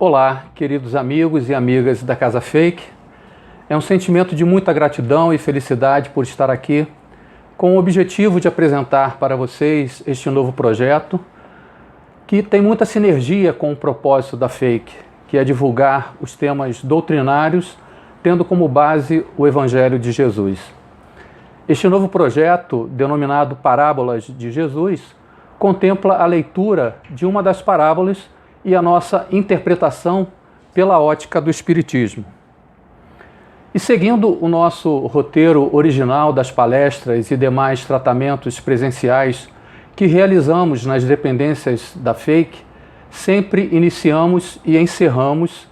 Olá, queridos amigos e amigas da Casa Fake. É um sentimento de muita gratidão e felicidade por estar aqui com o objetivo de apresentar para vocês este novo projeto que tem muita sinergia com o propósito da Fake, que é divulgar os temas doutrinários, tendo como base o Evangelho de Jesus. Este novo projeto, denominado Parábolas de Jesus, contempla a leitura de uma das parábolas e a nossa interpretação pela ótica do Espiritismo. E seguindo o nosso roteiro original das palestras e demais tratamentos presenciais que realizamos nas dependências da Fake, sempre iniciamos e encerramos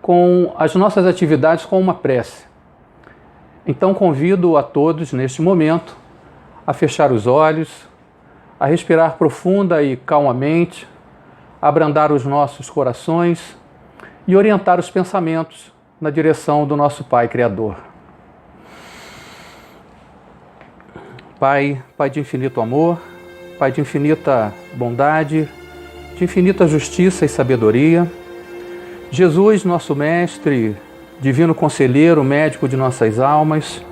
com as nossas atividades com uma prece. Então convido a todos neste momento a fechar os olhos, a respirar profunda e calmamente, abrandar os nossos corações e orientar os pensamentos na direção do nosso Pai Criador. Pai de infinito amor, Pai de infinita bondade, de infinita justiça e sabedoria, Jesus, nosso Mestre, Divino Conselheiro, médico de nossas almas,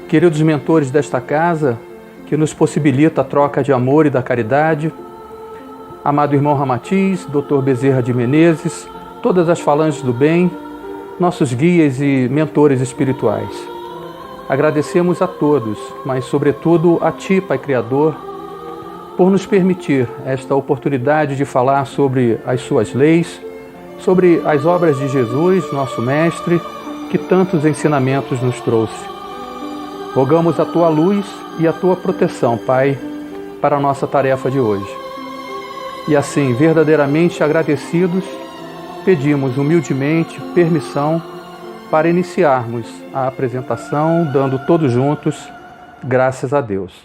queridos mentores desta casa, que nos possibilita a troca de amor e da caridade, amado irmão Ramatiz, Dr. Bezerra de Menezes, todas as falanges do bem, nossos guias e mentores espirituais. Agradecemos a todos, mas sobretudo a Ti, Pai Criador, por nos permitir esta oportunidade de falar sobre as Suas leis, sobre as obras de Jesus, nosso Mestre, que tantos ensinamentos nos trouxe. Rogamos a Tua luz e a Tua proteção, Pai, para a nossa tarefa de hoje. E assim, verdadeiramente agradecidos, pedimos humildemente permissão para iniciarmos a apresentação, dando todos juntos graças a Deus.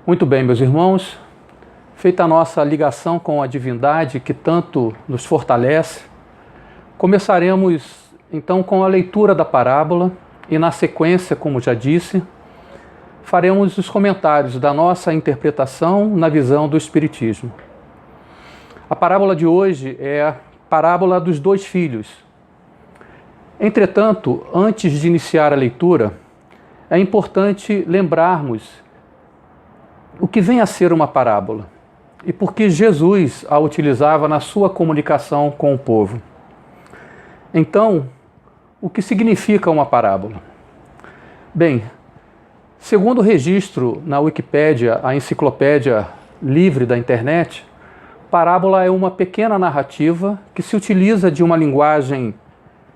Muito bem, meus irmãos, feita a nossa ligação com a divindade que tanto nos fortalece, começaremos então com a leitura da parábola e na sequência, como já disse, faremos os comentários da nossa interpretação na visão do Espiritismo. A parábola de hoje é a parábola dos dois filhos. Entretanto, antes de iniciar a leitura, é importante lembrarmos o que vem a ser uma parábola e por que Jesus a utilizava na sua comunicação com o povo. Então, o que significa uma parábola? Bem, segundo o registro na Wikipédia, a enciclopédia livre da internet, parábola é uma pequena narrativa que se utiliza de uma linguagem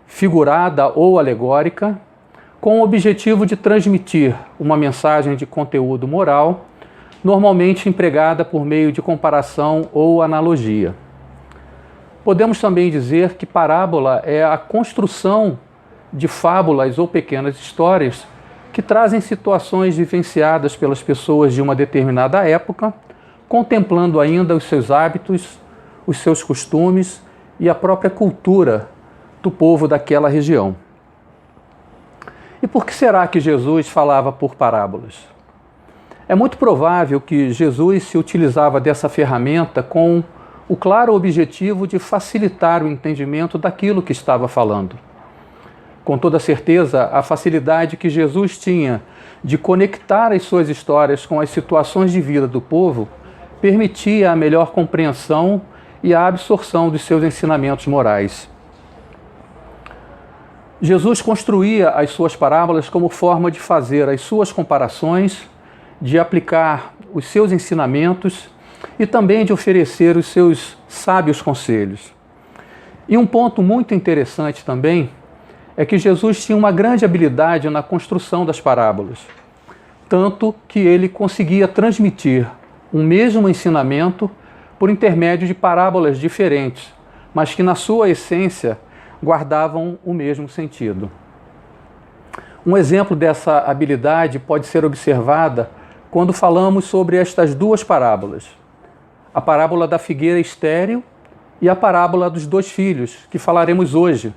figurada ou alegórica com o objetivo de transmitir uma mensagem de conteúdo moral, normalmente empregada por meio de comparação ou analogia. Podemos também dizer que parábola é a construção de fábulas ou pequenas histórias que trazem situações vivenciadas pelas pessoas de uma determinada época, contemplando ainda os seus hábitos, os seus costumes e a própria cultura do povo daquela região. E por que será que Jesus falava por parábolas? É muito provável que Jesus se utilizava dessa ferramenta com o claro objetivo de facilitar o entendimento daquilo que estava falando. Com toda certeza, a facilidade que Jesus tinha de conectar as suas histórias com as situações de vida do povo permitia a melhor compreensão e a absorção dos seus ensinamentos morais. Jesus construía as suas parábolas como forma de fazer as suas comparações, de aplicar os seus ensinamentos e também de oferecer os seus sábios conselhos. E um ponto muito interessante também é que Jesus tinha uma grande habilidade na construção das parábolas, tanto que ele conseguia transmitir um mesmo ensinamento por intermédio de parábolas diferentes, mas que na sua essência guardavam o mesmo sentido. Um exemplo dessa habilidade pode ser observada quando falamos sobre estas duas parábolas, a parábola da figueira estéril e a parábola dos dois filhos, que falaremos hoje.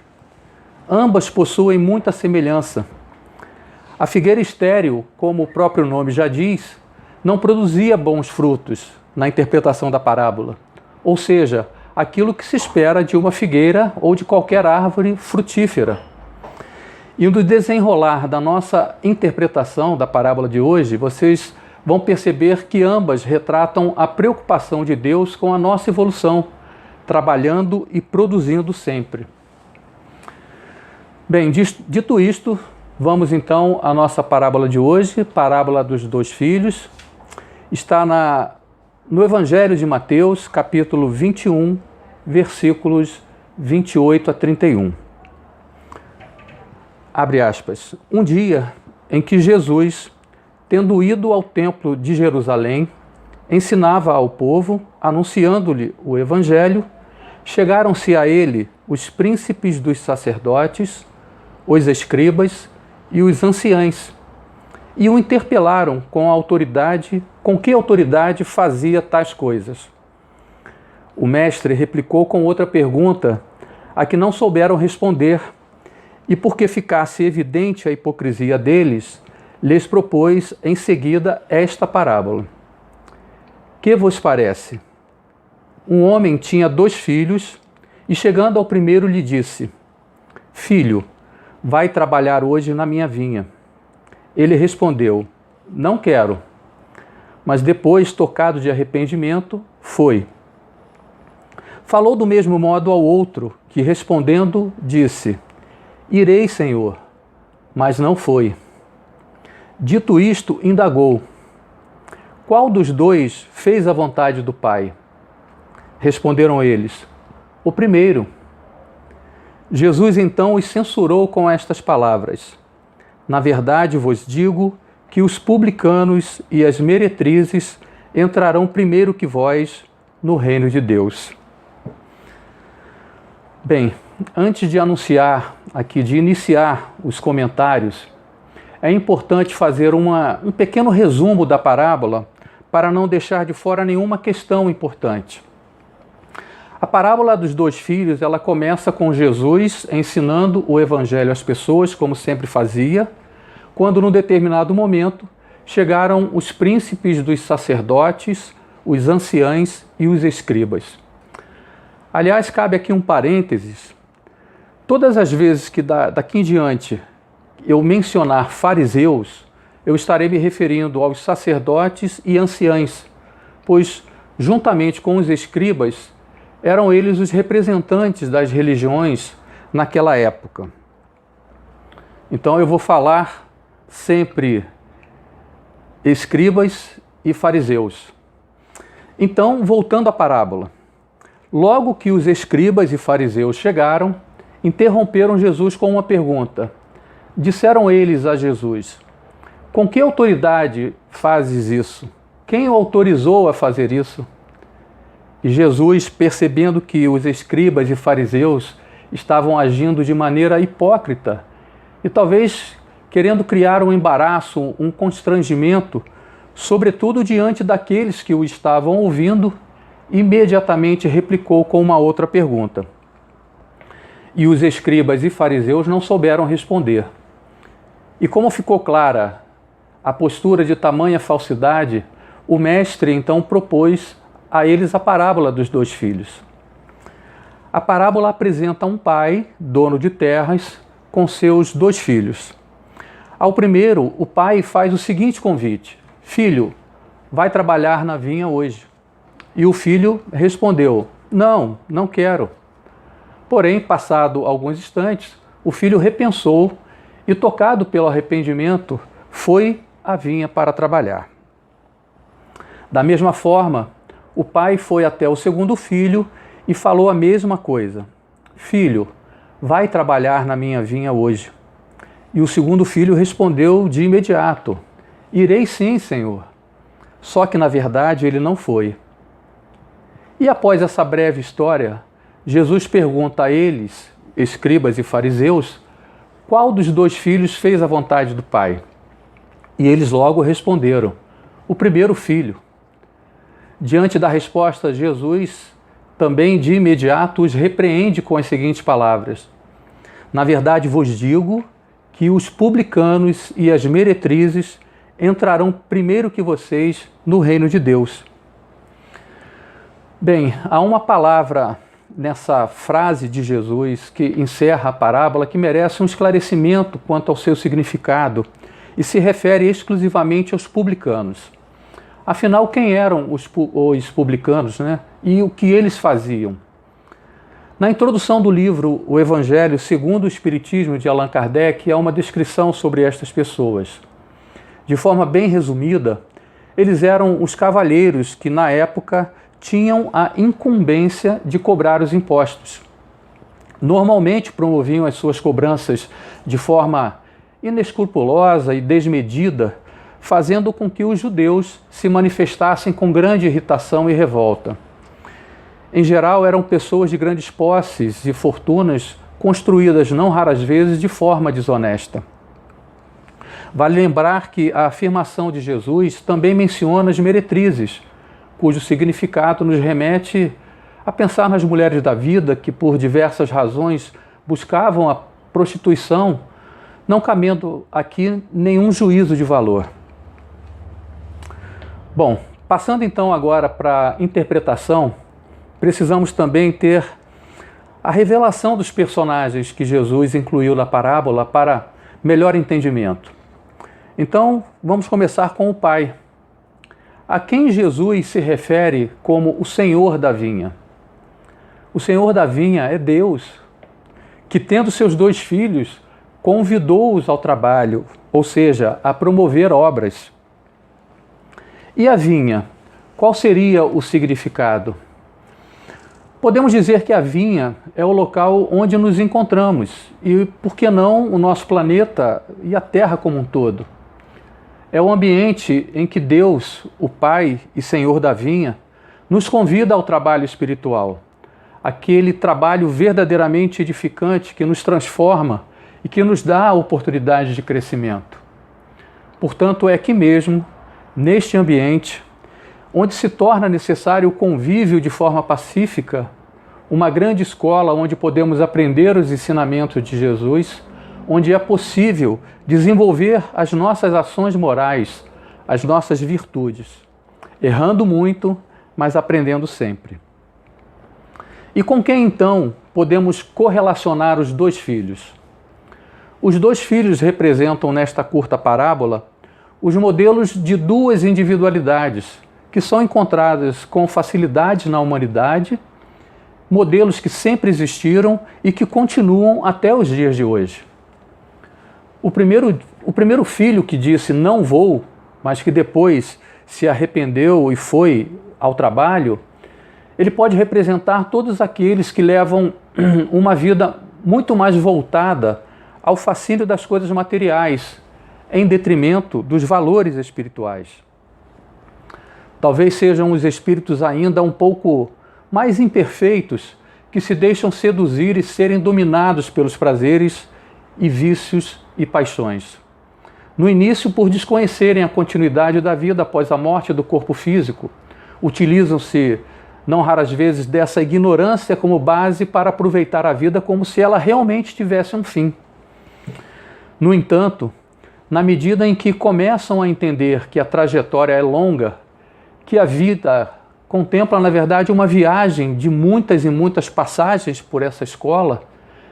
Ambas possuem muita semelhança. A figueira estéril, como o próprio nome já diz, não produzia bons frutos na interpretação da parábola. Ou seja, aquilo que se espera de uma figueira ou de qualquer árvore frutífera. E no desenrolar da nossa interpretação da parábola de hoje, vocês vão perceber que ambas retratam a preocupação de Deus com a nossa evolução, trabalhando e produzindo sempre. Bem, dito isto, vamos então à nossa parábola de hoje, parábola dos dois filhos. Está no Evangelho de Mateus, capítulo 21, versículos 28 a 31. Abre aspas. Um dia em que Jesus, tendo ido ao templo de Jerusalém, ensinava ao povo, anunciando-lhe o Evangelho, chegaram-se a ele os príncipes dos sacerdotes, os escribas e os anciães, e o interpelaram com que autoridade fazia tais coisas. O mestre replicou com outra pergunta, a que não souberam responder, e porque ficasse evidente a hipocrisia deles, lhes propôs em seguida esta parábola. Que vos parece? Um homem tinha 2 filhos, e chegando ao primeiro lhe disse: Filho, vai trabalhar hoje na minha vinha. Ele respondeu: Não quero. Mas depois, tocado de arrependimento, foi. Falou do mesmo modo ao outro, que respondendo, disse: Irei, Senhor. Mas não foi. Dito isto, indagou: Qual dos 2 fez a vontade do Pai? Responderam eles: O primeiro. Jesus então os censurou com estas palavras: Na verdade vos digo que os publicanos e as meretrizes entrarão primeiro que vós no reino de Deus. Bem, antes de iniciar os comentários, é importante fazer um pequeno resumo da parábola para não deixar de fora nenhuma questão importante. A parábola dos 2 filhos, ela começa com Jesus ensinando o evangelho às pessoas, como sempre fazia, quando num determinado momento chegaram os príncipes dos sacerdotes, os anciães e os escribas. Aliás, cabe aqui um parênteses. Todas as vezes que daqui em diante eu mencionar fariseus, eu estarei me referindo aos sacerdotes e anciães, pois, juntamente com os escribas, eram eles os representantes das religiões naquela época. Então eu vou falar sempre escribas e fariseus. Então, voltando à parábola. Logo que os escribas e fariseus chegaram, interromperam Jesus com uma pergunta. Disseram eles a Jesus: Com que autoridade fazes isso? Quem o autorizou a fazer isso? E Jesus, percebendo que os escribas e fariseus estavam agindo de maneira hipócrita e talvez querendo criar um embaraço, um constrangimento, sobretudo diante daqueles que o estavam ouvindo, imediatamente replicou com uma outra pergunta. E os escribas e fariseus não souberam responder. E como ficou clara a postura de tamanha falsidade, o mestre então propôs a eles a parábola dos 2 filhos. A parábola apresenta um pai, dono de terras, com seus 2 filhos. Ao primeiro, o pai faz o seguinte convite: Filho, vai trabalhar na vinha hoje. E o filho respondeu: Não, não quero. Porém, passado alguns instantes, o filho repensou e, tocado pelo arrependimento, foi à vinha para trabalhar. Da mesma forma, o pai foi até o segundo filho e falou a mesma coisa: Filho, vai trabalhar na minha vinha hoje. E o segundo filho respondeu de imediato: Irei sim, Senhor. Só que, na verdade, ele não foi. E após essa breve história, Jesus pergunta a eles, escribas e fariseus, qual dos 2 filhos fez a vontade do Pai? E eles logo responderam: o primeiro filho. Diante da resposta, Jesus também de imediato os repreende com as seguintes palavras: Na verdade vos digo que os publicanos e as meretrizes entrarão primeiro que vocês no reino de Deus. Bem, há uma palavra nessa frase de Jesus que encerra a parábola que merece um esclarecimento quanto ao seu significado e se refere exclusivamente aos publicanos. Afinal, quem eram os publicanos, né? E o que eles faziam? Na introdução do livro O Evangelho segundo o Espiritismo, de Allan Kardec, há uma descrição sobre estas pessoas. De forma bem resumida, eles eram os cavalheiros que, na época, tinham a incumbência de cobrar os impostos. Normalmente promoviam as suas cobranças de forma inescrupulosa e desmedida, fazendo com que os judeus se manifestassem com grande irritação e revolta. Em geral, eram pessoas de grandes posses e fortunas, construídas não raras vezes de forma desonesta. Vale lembrar que a afirmação de Jesus também menciona as meretrizes, cujo significado nos remete a pensar nas mulheres da vida que, por diversas razões, buscavam a prostituição, não cabendo aqui nenhum juízo de valor. Bom, passando então agora para a interpretação, precisamos também ter a revelação dos personagens que Jesus incluiu na parábola para melhor entendimento. Então, vamos começar com o Pai. A quem Jesus se refere como o Senhor da vinha? O Senhor da vinha é Deus, que, tendo seus 2 filhos, convidou-os ao trabalho, ou seja, a promover obras. E a vinha? Qual seria o significado? Podemos dizer que a vinha é o local onde nos encontramos e, por que não, o nosso planeta e a Terra como um todo. É o ambiente em que Deus, o Pai e Senhor da vinha, nos convida ao trabalho espiritual, aquele trabalho verdadeiramente edificante que nos transforma e que nos dá a oportunidade de crescimento. Portanto, é aqui mesmo, neste ambiente, onde se torna necessário o convívio de forma pacífica, uma grande escola onde podemos aprender os ensinamentos de Jesus, onde é possível desenvolver as nossas ações morais, as nossas virtudes, errando muito, mas aprendendo sempre. E com quem então podemos correlacionar os 2 filhos? Os 2 filhos representam nesta curta parábola os modelos de 2 individualidades que são encontradas com facilidade na humanidade, modelos que sempre existiram e que continuam até os dias de hoje. O primeiro filho que disse não vou, mas que depois se arrependeu e foi ao trabalho, ele pode representar todos aqueles que levam uma vida muito mais voltada ao fascínio das coisas materiais, em detrimento dos valores espirituais. Talvez sejam os espíritos ainda um pouco mais imperfeitos, que se deixam seduzir e serem dominados pelos prazeres e vícios e paixões. No início, por desconhecerem a continuidade da vida após a morte do corpo físico, utilizam-se, não raras vezes, dessa ignorância como base para aproveitar a vida como se ela realmente tivesse um fim. No entanto, na medida em que começam a entender que a trajetória é longa, que a vida contempla, na verdade, uma viagem de muitas e muitas passagens por essa escola,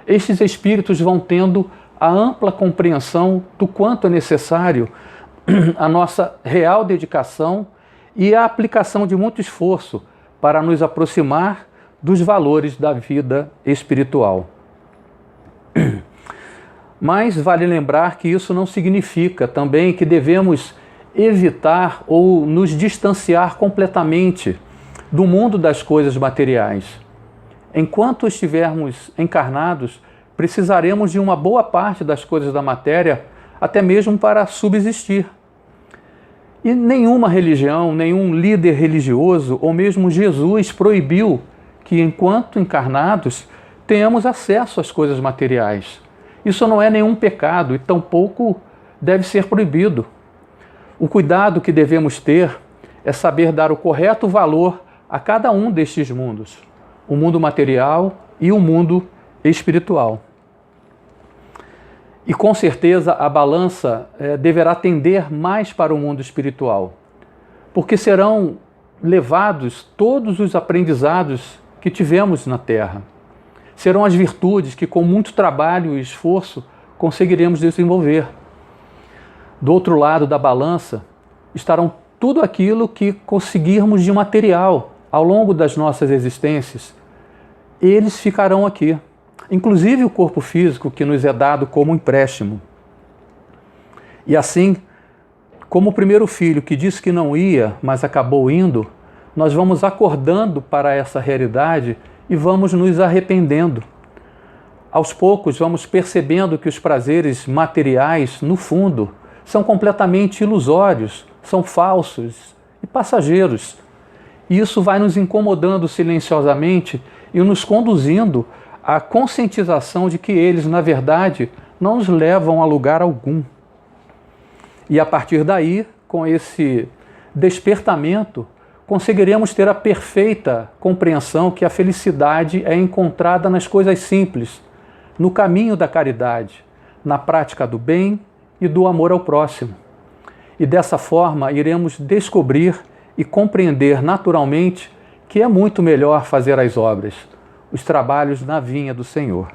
estes espíritos vão tendo a ampla compreensão do quanto é necessário a nossa real dedicação e a aplicação de muito esforço para nos aproximar dos valores da vida espiritual. Mas vale lembrar que isso não significa também que devemos evitar ou nos distanciar completamente do mundo das coisas materiais. Enquanto estivermos encarnados, precisaremos de uma boa parte das coisas da matéria, até mesmo para subsistir. E nenhuma religião, nenhum líder religioso, ou mesmo Jesus, proibiu que, enquanto encarnados, tenhamos acesso às coisas materiais. Isso não é nenhum pecado e tampouco deve ser proibido. O cuidado que devemos ter é saber dar o correto valor a cada um destes mundos, o mundo material e o mundo espiritual. E com certeza a balança deverá tender mais para o mundo espiritual, porque serão levados todos os aprendizados que tivemos na terra. Serão as virtudes que, com muito trabalho e esforço, conseguiremos desenvolver. Do outro lado da balança estarão tudo aquilo que conseguirmos de material ao longo das nossas existências. Eles ficarão aqui, inclusive o corpo físico que nos é dado como empréstimo. E assim, como o primeiro filho que disse que não ia, mas acabou indo, nós vamos acordando para essa realidade e vamos nos arrependendo. Aos poucos vamos percebendo que os prazeres materiais, no fundo, são completamente ilusórios, são falsos e passageiros. E isso vai nos incomodando silenciosamente e nos conduzindo à conscientização de que eles, na verdade, não nos levam a lugar algum. E a partir daí, com esse despertamento, conseguiremos ter a perfeita compreensão que a felicidade é encontrada nas coisas simples, no caminho da caridade, na prática do bem e do amor ao próximo. E dessa forma iremos descobrir e compreender naturalmente que é muito melhor fazer as obras, os trabalhos na vinha do Senhor.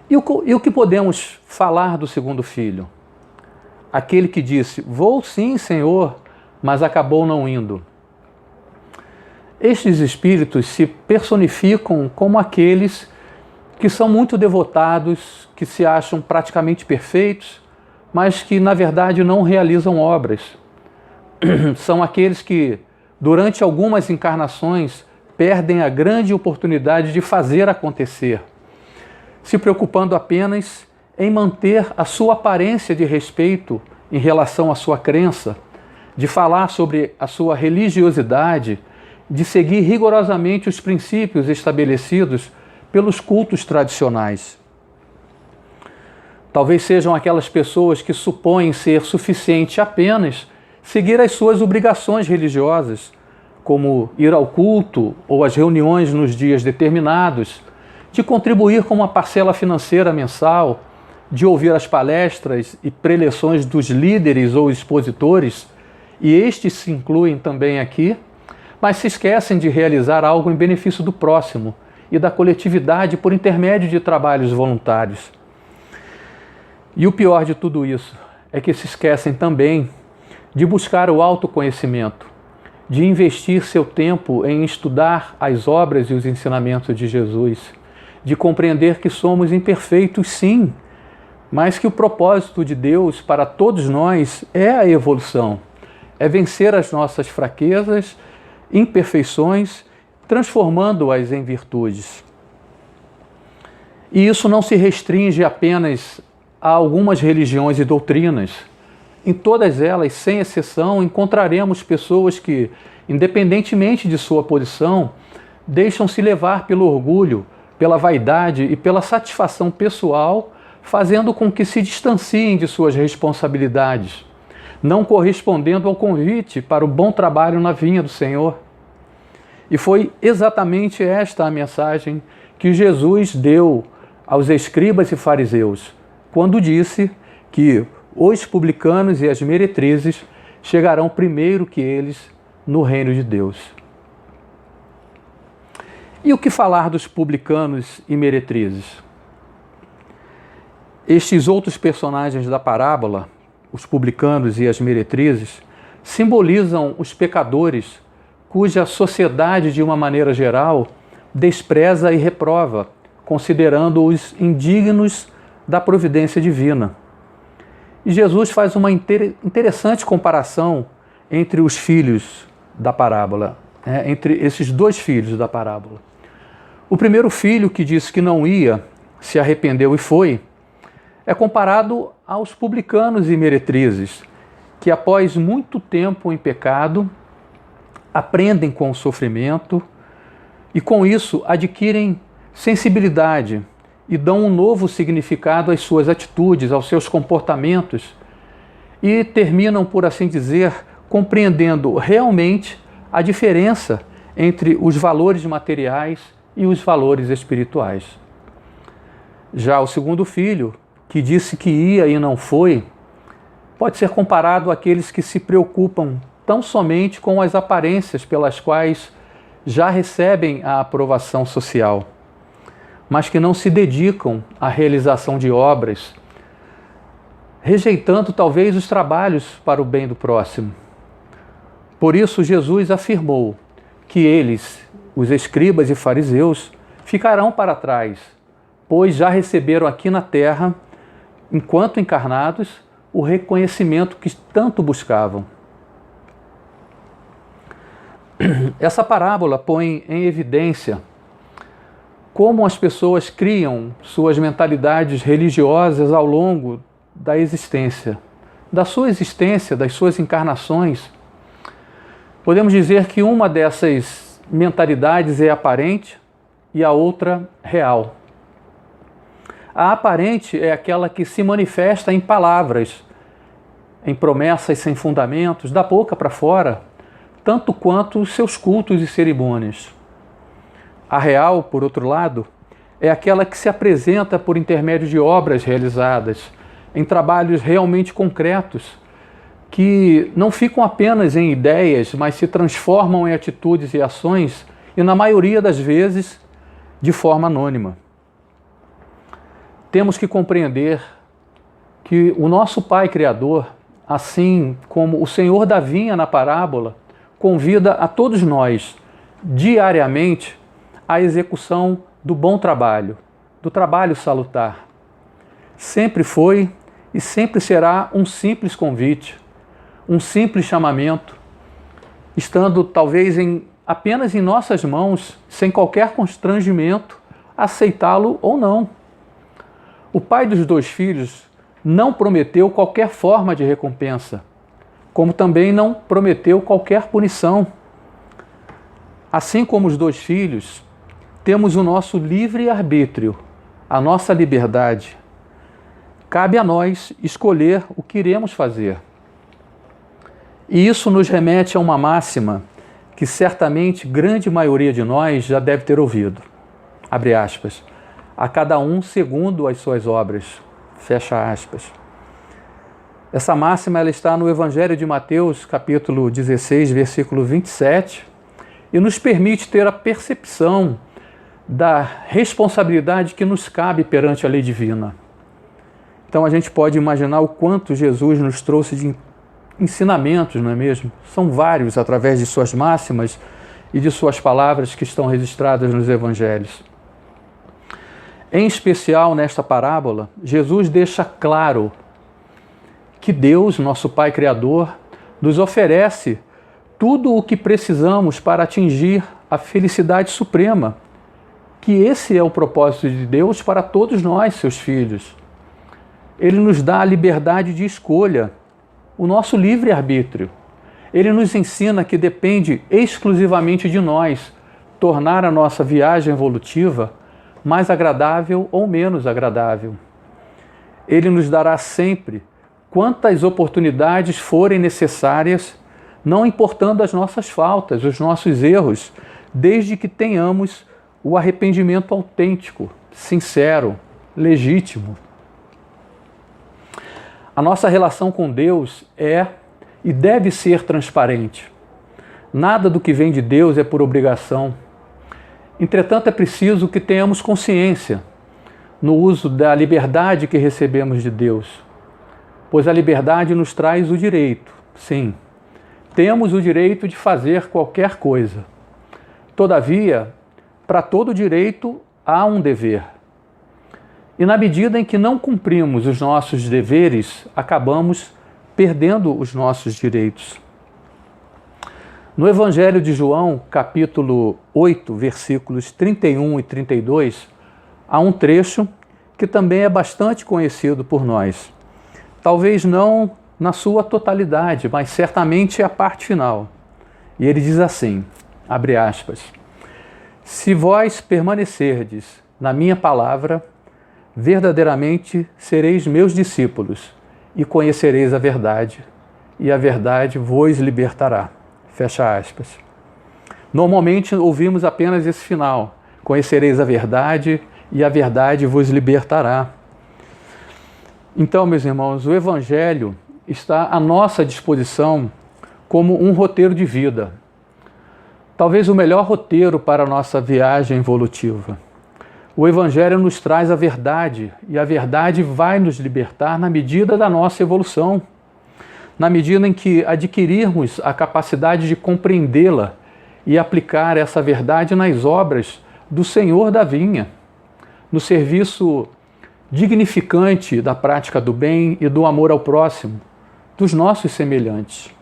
E o que podemos falar do segundo filho? Aquele que disse, vou sim, Senhor, mas acabou não indo. Estes espíritos se personificam como aqueles que são muito devotados, que se acham praticamente perfeitos, mas que na verdade não realizam obras. São aqueles que, durante algumas encarnações, perdem a grande oportunidade de fazer acontecer, se preocupando apenas em manter a sua aparência de respeito em relação à sua crença, de falar sobre a sua religiosidade, de seguir rigorosamente os princípios estabelecidos pelos cultos tradicionais. Talvez sejam aquelas pessoas que supõem ser suficiente apenas seguir as suas obrigações religiosas, como ir ao culto ou às reuniões nos dias determinados, de contribuir com uma parcela financeira mensal, de ouvir as palestras e preleções dos líderes ou expositores, e estes se incluem também aqui, mas se esquecem de realizar algo em benefício do próximo e da coletividade por intermédio de trabalhos voluntários. E o pior de tudo isso é que se esquecem também de buscar o autoconhecimento, de investir seu tempo em estudar as obras e os ensinamentos de Jesus, de compreender que somos imperfeitos, sim, mas que o propósito de Deus para todos nós é a evolução, é vencer as nossas fraquezas, imperfeições, transformando-as em virtudes. E isso não se restringe apenas a algumas religiões e doutrinas. Em todas elas, sem exceção, encontraremos pessoas que, independentemente de sua posição, deixam-se levar pelo orgulho, pela vaidade e pela satisfação pessoal, fazendo com que se distanciem de suas responsabilidades, não correspondendo ao convite para o bom trabalho na vinha do Senhor. E foi exatamente esta a mensagem que Jesus deu aos escribas e fariseus, quando disse que os publicanos e as meretrizes chegarão primeiro que eles no reino de Deus. E o que falar dos publicanos e meretrizes? Estes outros personagens da parábola, os publicanos e as meretrizes, simbolizam os pecadores cuja sociedade, de uma maneira geral, despreza e reprova, considerando-os indignos da providência divina. E Jesus faz uma interessante comparação entre os filhos da parábola, entre esses dois filhos da parábola. O primeiro filho, que disse que não ia, se arrependeu e foi, é comparado aos publicanos e meretrizes, que após muito tempo em pecado, aprendem com o sofrimento e com isso adquirem sensibilidade e dão um novo significado às suas atitudes, aos seus comportamentos e terminam, por assim dizer, compreendendo realmente a diferença entre os valores materiais e os valores espirituais. Já o segundo filho, que disse que ia e não foi, pode ser comparado àqueles que se preocupam tão somente com as aparências pelas quais já recebem a aprovação social, mas que não se dedicam à realização de obras, rejeitando talvez os trabalhos para o bem do próximo. Por isso Jesus afirmou que eles, os escribas e fariseus, ficarão para trás, pois já receberam aqui na terra, enquanto encarnados, o reconhecimento que tanto buscavam. Essa parábola põe em evidência como as pessoas criam suas mentalidades religiosas ao longo da existência, das suas encarnações. Podemos dizer que uma dessas mentalidades é aparente e a outra real. A aparente é aquela que se manifesta em palavras, em promessas sem fundamentos, da boca para fora, tanto quanto os seus cultos e cerimônias. A real, por outro lado, é aquela que se apresenta por intermédio de obras realizadas, em trabalhos realmente concretos, que não ficam apenas em ideias, mas se transformam em atitudes e ações, e na maioria das vezes, de forma anônima. Temos que compreender que o nosso Pai Criador, assim como o Senhor da vinha na parábola, convida a todos nós, diariamente, à execução do bom trabalho, do trabalho salutar. Sempre foi e sempre será um simples convite, um simples chamamento, estando talvez apenas em nossas mãos, sem qualquer constrangimento, aceitá-lo ou não. O pai dos 2 filhos não prometeu qualquer forma de recompensa, como também não prometeu qualquer punição. Assim como os 2 filhos, temos o nosso livre-arbítrio, a nossa liberdade. Cabe a nós escolher o que iremos fazer. E isso nos remete a uma máxima que certamente grande maioria de nós já deve ter ouvido. Abre aspas. A cada um segundo as suas obras. Fecha aspas. Essa máxima ela está no Evangelho de Mateus, capítulo 16, versículo 27, e nos permite ter a percepção da responsabilidade que nos cabe perante a lei divina. Então a gente pode imaginar o quanto Jesus nos trouxe de ensinamentos, não é mesmo? São vários através de suas máximas e de suas palavras que estão registradas nos evangelhos. Em especial nesta parábola, Jesus deixa claro que Deus, nosso Pai Criador, nos oferece tudo o que precisamos para atingir a felicidade suprema, que esse é o propósito de Deus para todos nós, seus filhos. Ele nos dá a liberdade de escolha, o nosso livre-arbítrio. Ele nos ensina que depende exclusivamente de nós tornar a nossa viagem evolutiva mais agradável ou menos agradável. Ele nos dará sempre quantas oportunidades forem necessárias, não importando as nossas faltas, os nossos erros, desde que tenhamos o arrependimento autêntico, sincero, legítimo. A nossa relação com Deus é e deve ser transparente. Nada do que vem de Deus é por obrigação. Entretanto, é preciso que tenhamos consciência no uso da liberdade que recebemos de Deus, pois a liberdade nos traz o direito, sim, temos o direito de fazer qualquer coisa. Todavia, para todo direito há um dever. E na medida em que não cumprimos os nossos deveres, acabamos perdendo os nossos direitos. No Evangelho de João, capítulo 8, versículos 31 e 32, há um trecho que também é bastante conhecido por nós. Talvez não na sua totalidade, mas certamente a parte final. E ele diz assim, abre aspas, se vós permanecerdes na minha palavra, verdadeiramente sereis meus discípulos e conhecereis a verdade, e a verdade vos libertará. Fecha aspas. Normalmente ouvimos apenas esse final, conhecereis a verdade e a verdade vos libertará. Então, meus irmãos, o talvez o melhor roteiro para a nossa viagem evolutiva. O Evangelho nos traz a verdade, e a verdade vai nos libertar na medida da nossa evolução, na medida em que adquirirmos a capacidade de compreendê-la e aplicar essa verdade nas obras do Senhor da vinha, no serviço dignificante da prática do bem e do amor ao próximo, dos nossos semelhantes.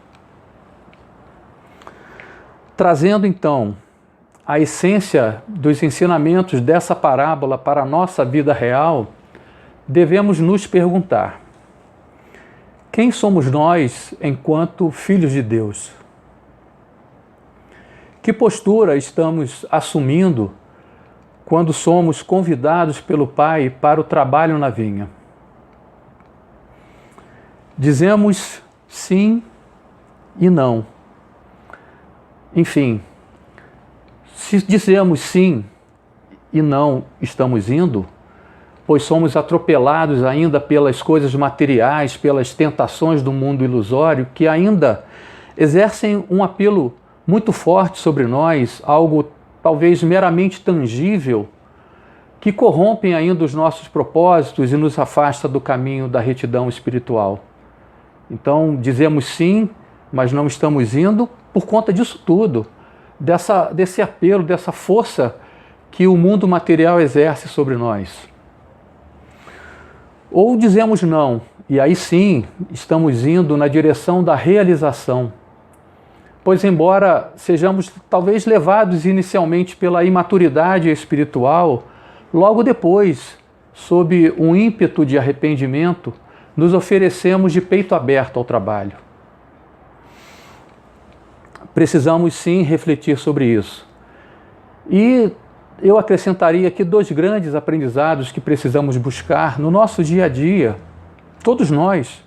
Trazendo então a essência dos ensinamentos dessa parábola para a nossa vida real, devemos nos perguntar: quem somos nós enquanto filhos de Deus? Que postura estamos assumindo quando somos convidados pelo Pai para o trabalho na vinha? Dizemos sim e não. Enfim, se dizemos sim e não estamos indo, pois somos atropelados ainda pelas coisas materiais, pelas tentações do mundo ilusório, que ainda exercem um apelo muito forte sobre nós, algo talvez meramente tangível, que corrompem ainda os nossos propósitos e nos afasta do caminho da retidão espiritual. Então, dizemos sim, mas não estamos indo por conta disso tudo, desse apelo, dessa força que o mundo material exerce sobre nós. Ou dizemos não, e aí sim estamos indo na direção da realização. Pois embora sejamos talvez levados inicialmente pela imaturidade espiritual, logo depois, sob um ímpeto de arrependimento, nos oferecemos de peito aberto ao trabalho. Precisamos sim refletir sobre isso. E eu acrescentaria aqui 2 grandes aprendizados que precisamos buscar no nosso dia a dia, todos nós.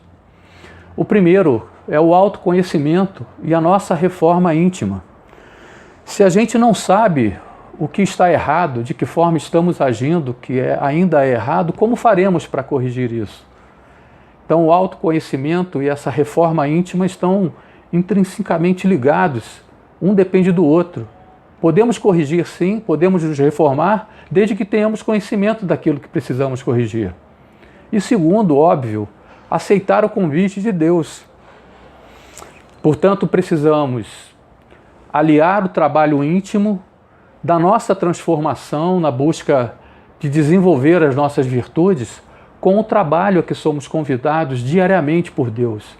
O primeiro é o autoconhecimento e a nossa reforma íntima. Se a gente não sabe o que está errado, de que forma estamos agindo, que ainda é errado, como faremos para corrigir isso? Então, o autoconhecimento e essa reforma íntima estão intrinsecamente ligados, um depende do outro. Podemos corrigir sim, podemos nos reformar, desde que tenhamos conhecimento daquilo que precisamos corrigir. E segundo, óbvio, aceitar o convite de Deus. Portanto, precisamos aliar o trabalho íntimo da nossa transformação na busca de desenvolver as nossas virtudes com o trabalho a que somos convidados diariamente por Deus.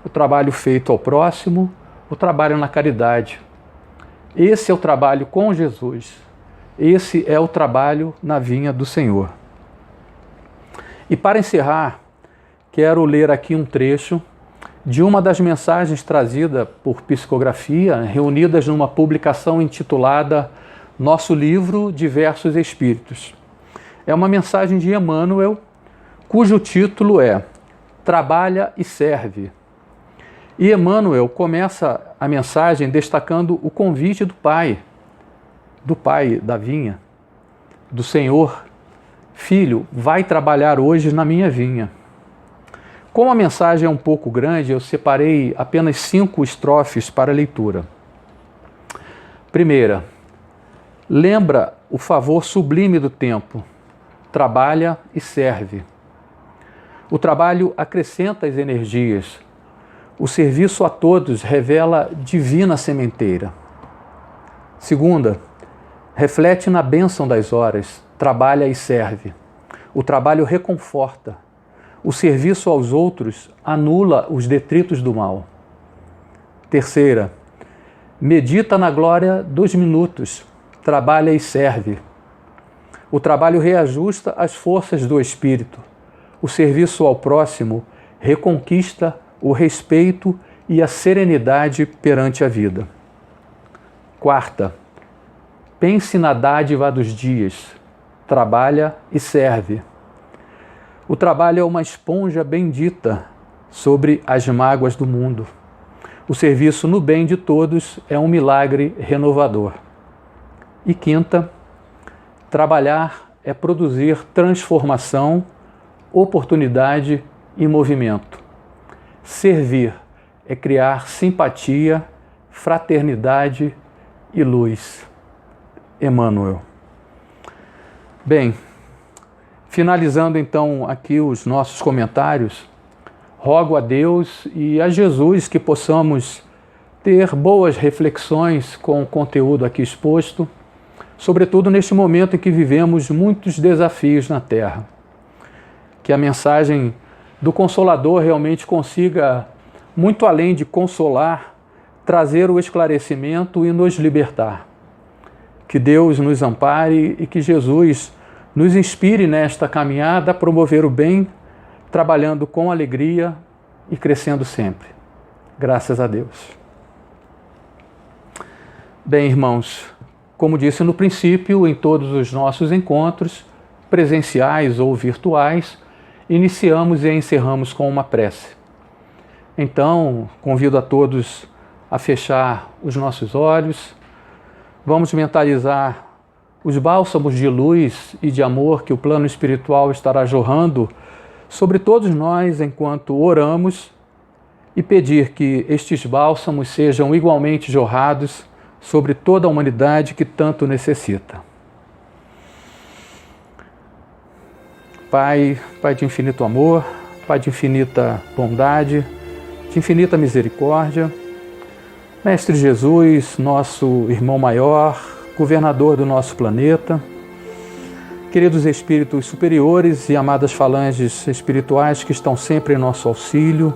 O trabalho feito ao próximo, o trabalho na caridade. Esse é o trabalho com Jesus. Esse é o trabalho na vinha do Senhor. E para encerrar, quero ler aqui um trecho de uma das mensagens trazidas por Psicografia, reunidas numa publicação intitulada Nosso Livro Diversos Espíritos. É uma mensagem de Emmanuel, cujo título é Trabalha e Serve. E Emmanuel começa a mensagem destacando o convite do Pai da vinha, do Senhor. Filho, vai trabalhar hoje na minha vinha. Como a mensagem é um pouco grande, eu separei apenas 5 estrofes para leitura. Primeira, lembra o favor sublime do tempo. Trabalha e serve. O trabalho acrescenta as energias. O serviço a todos revela divina sementeira. Segunda, reflete na bênção das horas. Trabalha e serve. O trabalho reconforta. O serviço aos outros anula os detritos do mal. Terceira, medita na glória dos minutos. Trabalha e serve. O trabalho reajusta as forças do espírito. O serviço ao próximo reconquista o respeito e a serenidade perante a vida. Quarta, pense na dádiva dos dias. Trabalha e serve. O trabalho é uma esponja bendita sobre as mágoas do mundo. O serviço no bem de todos é um milagre renovador. E quinta, trabalhar é produzir transformação, oportunidade e movimento. Servir é criar simpatia, fraternidade e luz. Emmanuel. Bem, finalizando então aqui os nossos comentários, rogo a Deus e a Jesus que possamos ter boas reflexões com o conteúdo aqui exposto, sobretudo neste momento em que vivemos muitos desafios na Terra. Que a mensagem do Consolador realmente consiga, muito além de consolar, trazer o esclarecimento e nos libertar. Que Deus nos ampare e que Jesus nos inspire nesta caminhada a promover o bem, trabalhando com alegria e crescendo sempre. Graças a Deus. Bem, irmãos, como disse no princípio, em todos os nossos encontros, presenciais ou virtuais, iniciamos e encerramos com uma prece. Então, convido a todos a fechar os nossos olhos. Vamos mentalizar os bálsamos de luz e de amor que o plano espiritual estará jorrando sobre todos nós enquanto oramos e pedir que estes bálsamos sejam igualmente jorrados sobre toda a humanidade que tanto necessita. Pai de infinito amor, Pai de infinita bondade, de infinita misericórdia, Mestre Jesus, nosso irmão maior, governador do nosso planeta, queridos espíritos superiores e amadas falanges espirituais que estão sempre em nosso auxílio,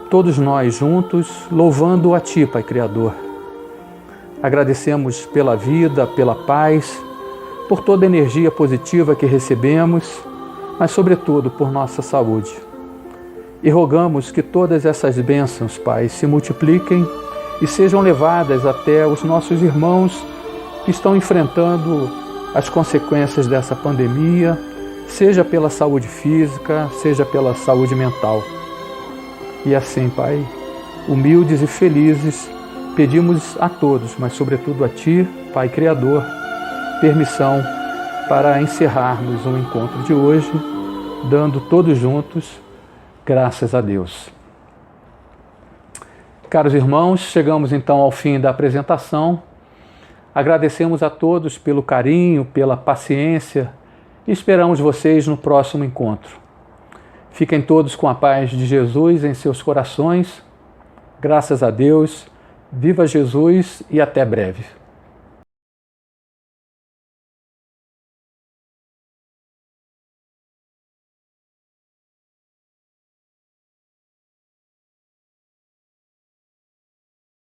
todos nós juntos, louvando a Ti, Pai Criador. Agradecemos pela vida, pela paz, por toda a energia positiva que recebemos, mas sobretudo por nossa saúde. E rogamos que todas essas bênçãos, Pai, se multipliquem e sejam levadas até os nossos irmãos que estão enfrentando as consequências dessa pandemia, seja pela saúde física, seja pela saúde mental. E assim, Pai, humildes e felizes, pedimos a todos, mas sobretudo a Ti, Pai Criador, permissão para encerrarmos o encontro de hoje, dando todos juntos graças a Deus. Caros irmãos, chegamos então ao fim da apresentação. Agradecemos a todos pelo carinho, pela paciência e esperamos vocês no próximo encontro. Fiquem todos com a paz de Jesus em seus corações. Graças a Deus. Viva Jesus e até breve.